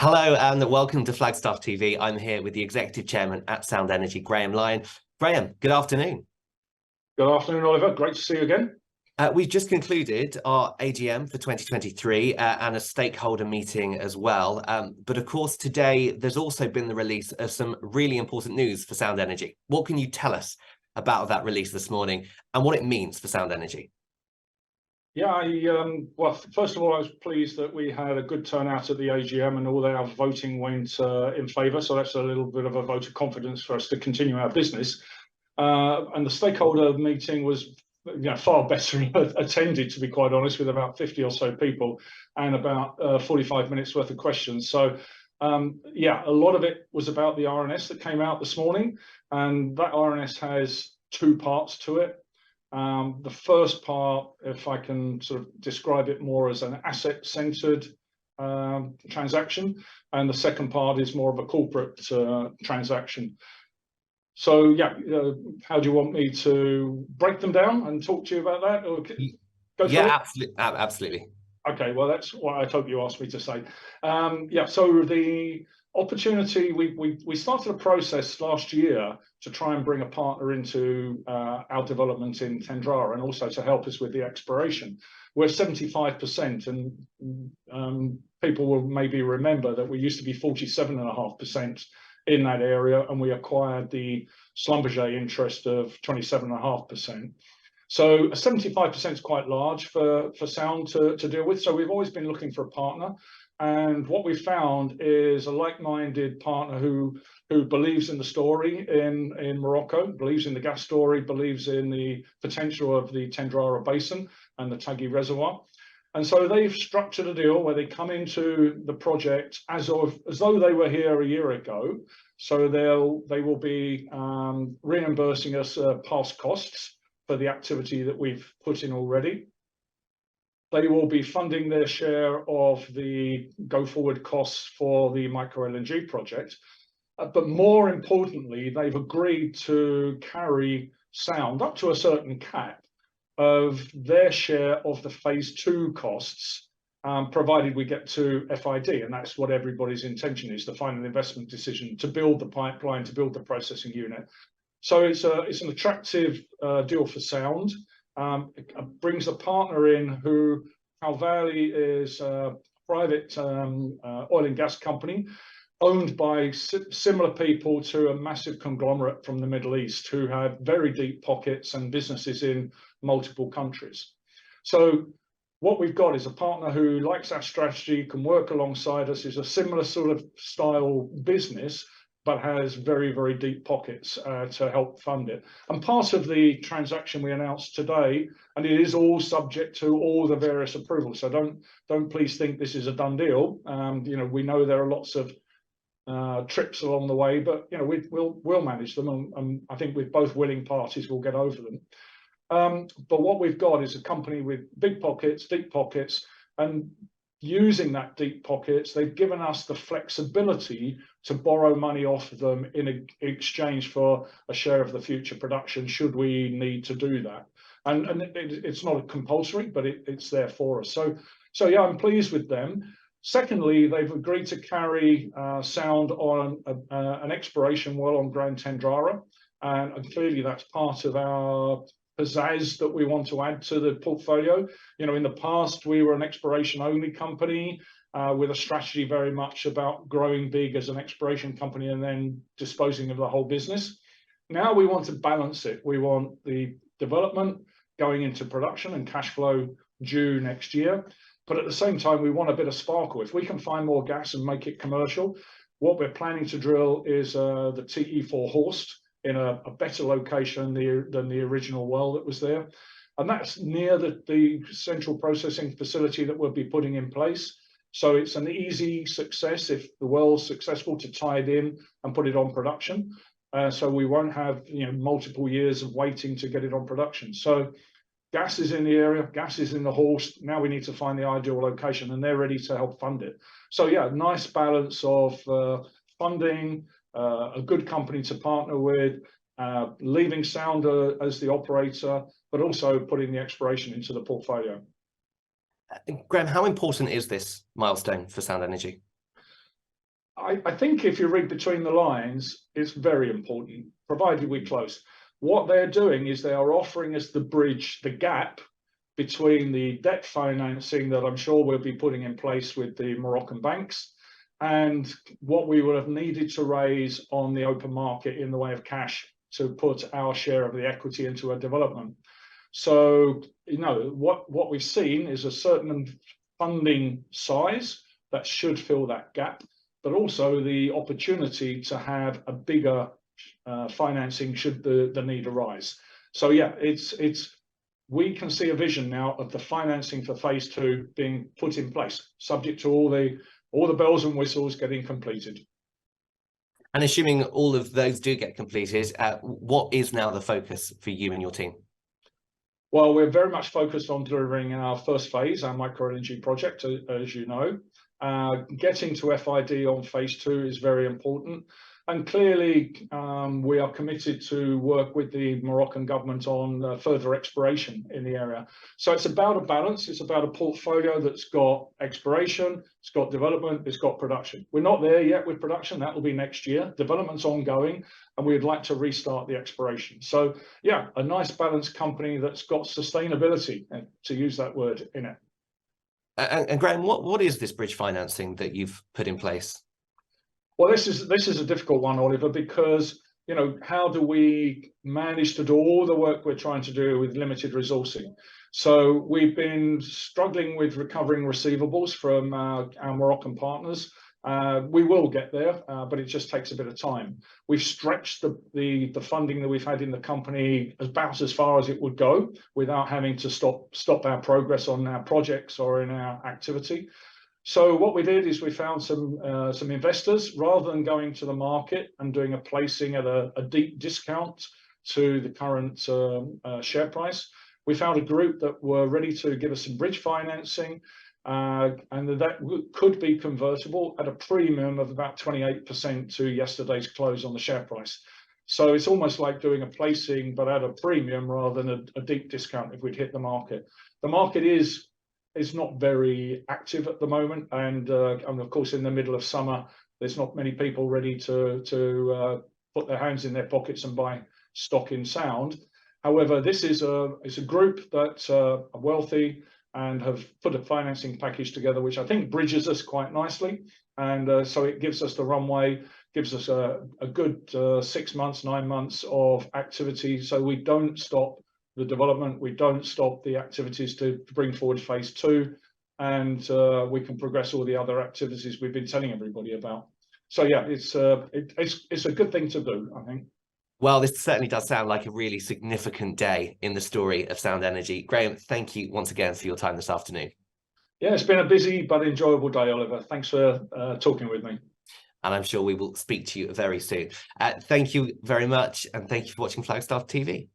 Hello and welcome to Flagstaff TV. I'm here with the Executive Chairman at Sound Energy, Graham Lyon. Graham, good afternoon. Good afternoon, Oliver. Great to see you again. We've just concluded our AGM for 2023 and a stakeholder meeting as well. But of course, today there's also been the release of some really important news for Sound Energy. What can you tell us about that release this morning and what it means for Sound Energy? Yeah, well, first of all, I was pleased that we had a good turnout at the AGM and all our voting went in favour. So that's a little bit of a vote of confidence for us to continue our business. And the stakeholder meeting was far better attended, to be quite honest, with about 50 or so people and about 45 minutes worth of questions. So yeah, a lot of it was about the RNS that came out this morning, and that RNS has two parts to it. The first part, if I can sort of describe it more as an asset-centered transaction, and the second part is more of a corporate transaction. So yeah, how do you want me to break them down and talk to you about that? Or go yeah, absolutely. Okay, well, that's what I hope you asked me to say. Yeah, so the opportunity, we started a process last year to try and bring a partner into our development in Tendrara and also to help us with the exploration. We're 75%, and people will maybe remember that we used to be 47.5% in that area, and we acquired the Schlumberger interest of 27.5%. So 75% is quite large for Sound to deal with. So we've always been looking for a partner. And what we found is a like-minded partner who believes in the story in Morocco, believes in the gas story, believes in the potential of the Tendrara Basin and the Taghi Reservoir. And so they've structured a deal where they come into the project as though they were here a year ago. So they will be reimbursing us past costs for the activity that we've put in already. They will be funding their share of the go-forward costs for the micro LNG project. But more importantly, they've agreed to carry Sound up to a certain cap of their share of the phase 2 costs, provided we get to FID. And that's what everybody's intention is, the final investment decision to build the pipeline, to build the processing unit. So it's an attractive deal for Sound. It brings a partner in who, Al Valley is a private oil and gas company owned by similar people to a massive conglomerate from the Middle East who have very deep pockets and businesses in multiple countries. So what we've got is a partner who likes our strategy, can work alongside us, is a similar sort of style business, but has very, very deep pockets to help fund it. And part of the transaction we announced today, and it is all subject to all the various approvals. So don't please think this is a done deal. We know there are lots of trips along the way, but we'll manage them, and I think with both willing parties we'll get over them. But what we've got is a company with big pockets, deep pockets, and using that deep pockets, they've given us the flexibility to borrow money off of them in exchange for a share of the future production, should we need to do that. And it's not compulsory, but it's there for us. So yeah, I'm pleased with them. Secondly, they've agreed to carry Sound on an exploration well on Grand Tendrara, and clearly that's part of our pizzazz that we want to add to the portfolio. In the past, we were an exploration-only company with a strategy very much about growing big as an exploration company and then disposing of the whole business. Now we want to balance it. We want the development going into production and cash flow due next year. But at the same time, we want a bit of sparkle. If we can find more gas and make it commercial, what we're planning to drill is the TE4 Horst in a better location than the original well that was there. And that's near the central processing facility that we'll be putting in place. So it's an easy success if the well's successful to tie it in and put it on production. So we won't have multiple years of waiting to get it on production. So gas is in the area, gas is in the Horst. Now we need to find the ideal location, and they're ready to help fund it. So yeah, nice balance of funding, a good company to partner with, leaving Sound as the operator, but also putting the exploration into the portfolio. Graham, how important is this milestone for Sound Energy? I think if you read between the lines, it's very important, provided we close. What they're doing is they are offering us the bridge, the gap between the debt financing that I'm sure we'll be putting in place with the Moroccan banks and what we would have needed to raise on the open market in the way of cash to put our share of the equity into a development. So, you know, what we've seen is a certain funding size that should fill that gap, but also the opportunity to have a bigger financing should the need arise. So yeah, we can see a vision now of the financing for phase 2 being put in place, subject to all the bells and whistles getting completed. And assuming all of those do get completed, what is now the focus for you and your team? Well, we're very much focused on delivering our first phase, our microenergy project, as you know. Getting to FID on phase 2 is very important. And clearly, we are committed to work with the Moroccan government on further exploration in the area. So it's about a balance. It's about a portfolio that's got exploration, it's got development, it's got production. We're not there yet with production. That will be next year. Development's ongoing, and we'd like to restart the exploration. So yeah, a nice balanced company that's got sustainability, to use that word, in it. And Graham, what is this bridge financing that you've put in place? Well, this is a difficult one, Oliver, because, you know, how do we manage to do all the work we're trying to do with limited resourcing? So we've been struggling with recovering receivables from our Moroccan partners. We will get there, but it just takes a bit of time. We've stretched the funding that we've had in the company about as far as it would go without having to stop our progress on our projects or in our activity. So what we did is we found some investors. Rather than going to the market and doing a placing at a deep discount to the current share price, we found a group that were ready to give us some bridge financing, and that could be convertible at a premium of about 28% to yesterday's close on the share price. So it's almost like doing a placing, but at a premium rather than a deep discount if we'd hit the market. The market is not very active at the moment, and of course in the middle of summer there's not many people ready to put their hands in their pockets and buy stock in Sound. However, this is a group that are wealthy and have put a financing package together which I think bridges us quite nicely, and so it gives us the runway, gives us a good 6 months, 9 months of activity, so we don't stop the development, we don't stop the activities to bring forward phase 2, and we can progress all the other activities we've been telling everybody about. So yeah, it's a good thing to do, I think. Well, this certainly does sound like a really significant day in the story of Sound Energy. Graham, thank you once again for your time this afternoon. Yeah, it's been a busy but enjoyable day, Oliver. Thanks for talking with me. And I'm sure we will speak to you very soon. Thank you very much, and thank you for watching Flagstaff TV.